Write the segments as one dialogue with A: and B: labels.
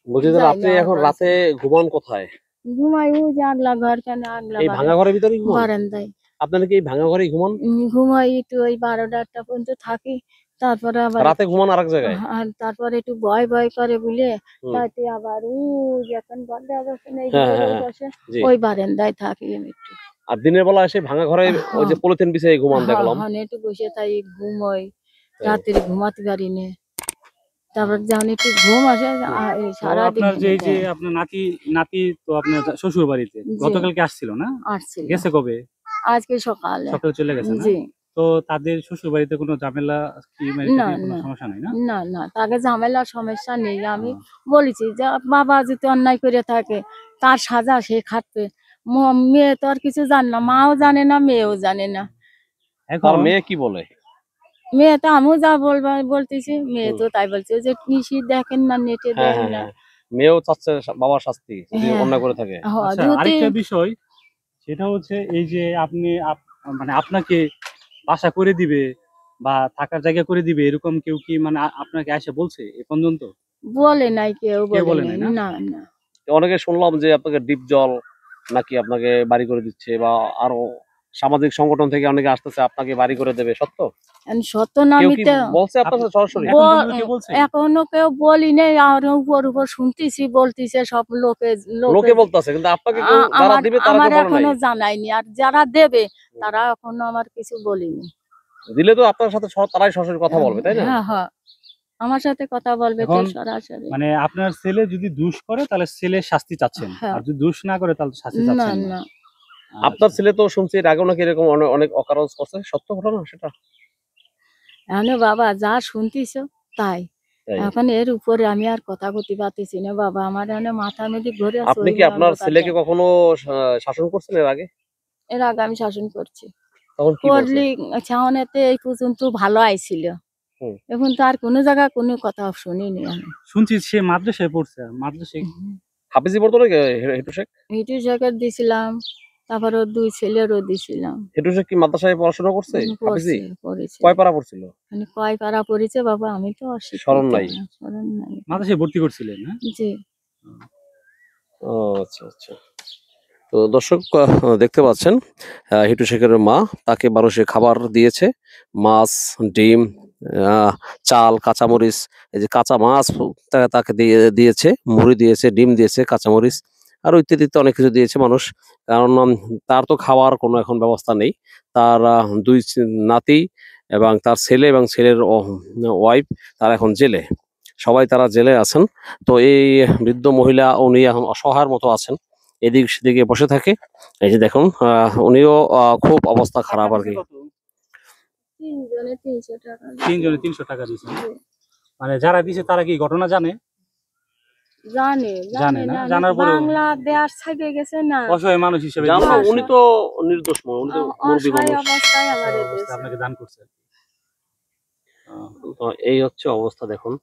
A: বলছি যে আপনি এখন রাতে ঘুমান কোথায়?
B: ঘুমাই ওই যে আগলা ঘর, কেন আগলা
A: এই ভাঙা ঘরের ভিতরে ঘুমান?
B: বারান্দায়।
A: আপনারা কি এই ভাঙা ঘরেই ঘুমান?
B: ঘুমাই একটু ওই 12টা পর্যন্ত থাকি, তারপরে আবার
A: রাতে ঘুমান আরেক জায়গায়?
B: আর তারপরে একটু ভয় ভয় করে বলে রাতে আবার এখন বন্ধ অবস্থা নেই, ওই বারান্দায় থাকি আমি একটু।
A: আর দিনের বেলা এসে ভাঙা ঘরে ওই যে পলিথিন বিছিয়ে ঘুমান দেখলাম।
B: একটু বসে তাই ঘুমোই, রাত্রে ঘুমাতে পারি না। তারপর যখন একটু ঘুম আসে সারা
C: আপনার যে আপনার নাতি তো আপনার শ্বশুর বাড়িতে গতকালকে আসছিল না?
B: আসছিল।
C: গেছে কবে?
B: আজকে সকালে
C: চলে গেছে না? তো তাদের শ্বশুর বাড়িতে কোনো ঝামেলা কি কোনো সমস্যা নাই না?
B: না না, তাকে ঝামেলা সমস্যা নেই। আমি বলেছি যে বাবা যদি অন্যায় করে থাকে তার সাজা সে খাটবে। মেয়ে তো আর কিছু জানে না, মাও জানে না, মেয়েও জানে না।
A: এখন মেয়ে কি বলে?
B: মেয়ে তো আমিও যা বলতেছি, মেয়ে তো তাই বলছে যে নিশি দেখেন না, নেটে দেন না।
A: মেয়েও চাচ্ছে বাবার শাস্তি যদি অন্যায় করে থাকে।
C: আচ্ছা, আরেকটা বিষয় সেটা হচ্ছে এই যে আপনি মানে আপনাকে বাসা করে দিবে বা থাকার জায়গা করে দিবে এরকম কেউ কি মানে আপনাকে এসে বলছে এ পর্যন্ত?
B: বলে নাই, কেউ বলে নাই। না না,
A: অনেকে শুনলাম যে আপনাকে ডিপ জল নাকি আপনাকে বাড়ি করে দিচ্ছে, বা আরো সামাজিক সংগঠন থেকে অনেকে আসতেছে আপনাকে বাড়ি করে দেবে, সত্য?
B: সত্য না মিথ্যা
A: বলছে আপনার সাথে সরাসরি?
B: এখনো কেউ বলি নাই, আর উপর উপর শুনতেছি, বলতেছে সব
A: লোকে বলতেছে, কিন্তু আপনাকে যারা দিবে তারা
B: আমার এখনো জানায়নি, আর যারা দেবে তারা এখনো আমার কিছু বলেনি।
A: দিলে তো আপনার সাথে তারাই সরাসরি কথা বলবে, তাই না?
B: হ্যাঁ হ্যাঁ, আমার সাথে কথা বলবে তো সরাসরি।
C: মানে আপনার ছেলে যদি দোষ করে তাহলে ছেলের শাস্তি চাচ্ছেন, আর যদি দোষ না করে তাহলে শাস্তি চাচ্ছেন না?
A: আপনার ছেলে তো শুনছি এর আগেও নাকি এরকম অনেক অকারজ করছে, সত্য ঘটনা সেটা?
B: বাবা যা শুনতিস তাই, এখন এর উপরে আমি আর কথা বলতে পারতেছি না বাবা, আমার মাথার মধ্যে ঘুরে।
A: আপনি কি আপনার ছেলেকে কখনো শাসন করছেন এর আগে?
B: এর আগে আমি শাসন করছি, করলি ছাউনেতে এই পর্যন্ত ভালো আইছিল, এখন তো আর কোনো জায়গা কোনো কথা শুনিনি। আমি
C: শুনছি সে মাদ্রাসায় পড়ছে, মাদ্রাসায়
A: হাফিজি পড়তো নাকি? হিটু শেখ
B: দিছিলাম, তারপর ওর 2 ছেলেরও দিছিলাম।
A: হিটু শেখ কি মাদ্রাসায় পড়াশোনা করছে? হাফিজি কয় পারা পড়ছিল?
B: মানে কয় পারা পড়েছে বাবা আমি তো
A: স্মরণ নাই।
C: মাদ্রাসায় ভর্তি করছিলেন না?
B: জি।
A: ও আচ্ছা আচ্ছা। তো দর্শক দেখতে পাচ্ছেন হিটু শেখের মা তাকে মানুষে খাবার দিয়েছে, মাছ, ডিম, চাল, কাঁচামরিচ, এই যে কাঁচা মাছ তাকে দিয়েছে, মুড়ি দিয়েছে, ডিম দিয়েছে, কাঁচামরিচ আরো ইত্যাদি অনেক কিছু দিয়েছে মানুষ। কারণ তার তো খাওয়ার কোনো এখন ব্যবস্থা নেই। তার 2 নাতি এবং তার ছেলে এবং ছেলের ওয়াইফ তারা এখন জেলে, সবাই তারা জেলে আছেন। তো এই বৃদ্ধ মহিলা উনি এখন অসহায়ের মতো আছেন, এদিক সেদিকে বসে থাকে। এই যে দেখুন উনিও খুব অবস্থা খারাপ আর কি।
B: 3 জনে 300 টাকা।
C: 3 জনে 300 টাকা দিয়েছেন? মানে যারা দিয়েছে তারা কি ঘটনা জানে? জানে না, জানার পরে
B: বাংলাদেশ ছেড়ে গেছে না,
C: অসহায় মানুষ হিসেবে
A: উনি তো নির্দোষ, উনি তো মুরবি মানুষ,
B: অবস্থায় আমাদের দেশে
C: আপনাকে দান করছে।
A: তো এই হচ্ছে অবস্থা। দেখুন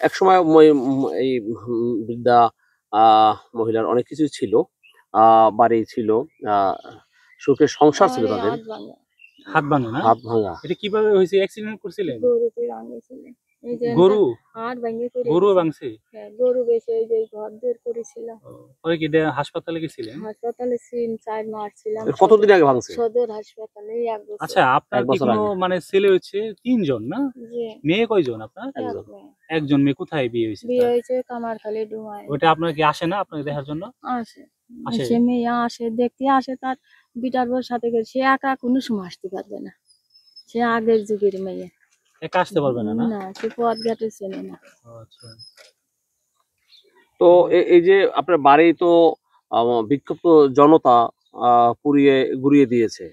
A: এক সময় এই বৃদ্ধা মহিলার অনেক কিছু ছিল, বাড়ি ছিল, সুখের সংসার ছিল তাদের।
C: হাত ভাঙা না?
A: হাত ভাঙা।
C: এটা কিভাবে হয়েছে? অ্যাক্সিডেন্ট করছিলেন?
B: গরু
C: গরু ভাঙছে?
B: হ্যাঁ, গরু বেঁচে এই যে ঘর বের করেছিল।
C: পরে কি হাসপাতালে গেছিলেন?
B: হাসপাতালে 3-4 মাস ছিলাম।
A: কতদিন আগে ভাঙছে?
B: সদর হাসপাতালে 1 বছর।
C: আচ্ছা, আপনার কি কোনো মানে ছেলে হচ্ছে 3 জন না? মেয়ে কয়জন আপনার? একজন মেয়ে। কোথায় বিয়ে হয়েছে?
B: বিয়ে হয়েছে কামারখালী ডুমায়।
C: ওটা আপনার কি আসে না আপনাকে দেখার জন্য?
B: আসে, মেয়ে আসে, দেখতে আসে, তার বিটার বউর সাথে করে। সে একা কোনো সময় আসতে পারবে না, সে আগের যুগের মেয়ে,
C: একা আসতে পারবে না?
B: না, সে পথ ঘাটে চেনে না।
C: আচ্ছা।
A: তো এই যে আপনার বাড়ি তো বিক্ষুব্ধ জনতা পুড়িয়ে গুড়িয়ে দিয়েছে,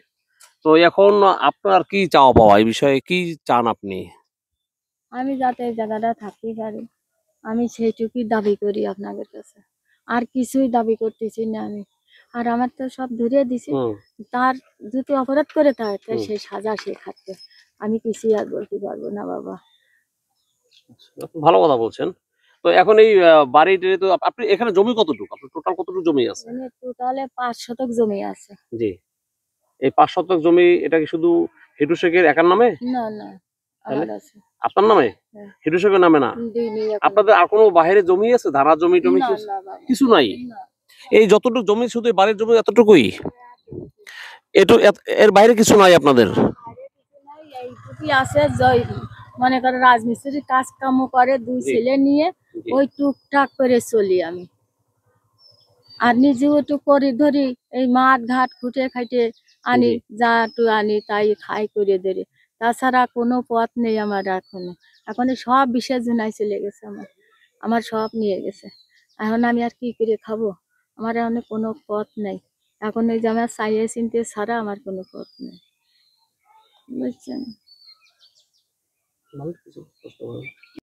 A: তো এখন আপনার কি চাওয়া পাওয়া, এই বিষয়ে কি চান আপনি?
B: আমি যাতে এই জায়গাটা থাকতে পারি, আমি সেইটুকুই দাবি করি আপনাদের কাছে, আর কিছুই দাবি করতেছি না আমি। আর আমার তো সব ধরিয়ে দিছি, তার যদি অপরাধ করে থাকে সেই সাজা সে খাচ্ছে, আমি কিছুই আর বলতে পারবো না বাবা।
A: ভালো কথা বলছেন। তো এখন এই বাড়িতে তো আপনি এখানে জমি কতটুকু, আপনার টোটাল কতটুকু জমি আছে?
B: টোটালে 5 শতক জমি আছে।
A: জি। এই 5 শতক জমি এটা কি শুধু হিটু শেখের একার নামে?
B: না না, আমার আছে।
A: আপনার নামে?
B: হ্যাঁ।
A: হিটু শেখের নামে না?
B: দিইনি এখন।
A: আপনাদের আর কোনো বাইরে জমি আছে, ধারা জমি টমি
B: না,
A: কিছু?
B: না বাবা,
A: কিছু নাই?
B: না।
A: এই যতটুকু জমি শুধু এই বাড়ির জমি এতটুকুই? এর বাইরে কিছু নাই আপনাদের?
B: বাইরে কিছু নাই, এইটুকুই আছে। মনে করো রাজমিস্ত্রির কাজ কাম করে, 2
A: জি।
B: ছেলে নিয়ে
A: জি।
B: ওই টুকটাক করে চলি আমি। আর নিজেও একটু করি ধরি, এই মাঠ ঘাট খুঁটে খাইটে আনি,
A: জি।
B: যা একটু আনি তাই খাই করে ধরে। তাছাড়া কোনো পথ নেই আমার এখনো। এখন এই সব বিসর্জনায় চলে গেছে আমার। আমার সব নিয়ে গেছে। এখন আমি আর কি করে খাবো? আমার এখন কোনো পথ নেই। এখন এই যে আমার চাইয়ে চিনতে ছাড়া আমার কোনো পথ নেই। বুঝছেন?
A: ভালো কিছু প্রশ্ন করেন।